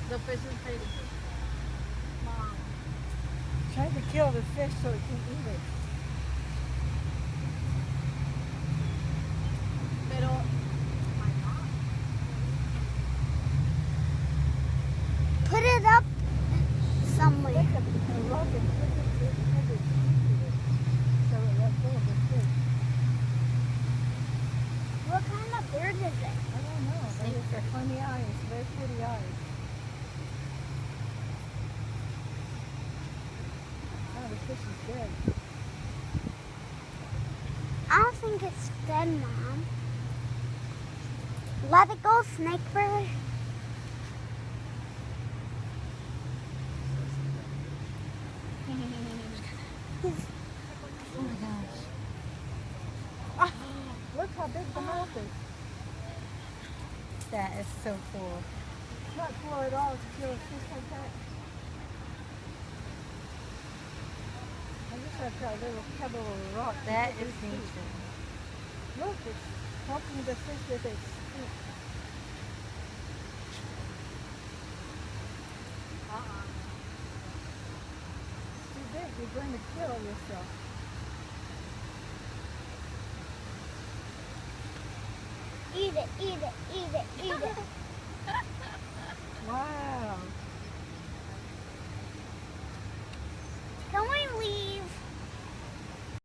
The fish is pretty. Mom. Trying to kill the fish so it can eat it. Pero, my God. Put it up somewhere. Take a rock and put it so it let go of the fish. What kind of bird is it? I don't know, but it's got funny eyes, very pretty eyes. Oh, the fish is dead. I don't think it's dead, Mom. Let it go, snake bird. Oh my gosh. Look how big the mouth is. That is so cool. It's not cool at all to kill a fish like that. I wish I got a little pebble or a rock. That is nature. Look, it's helping the fish with its feet. It's too big. You're going to kill yourself. Eat it, eat it, eat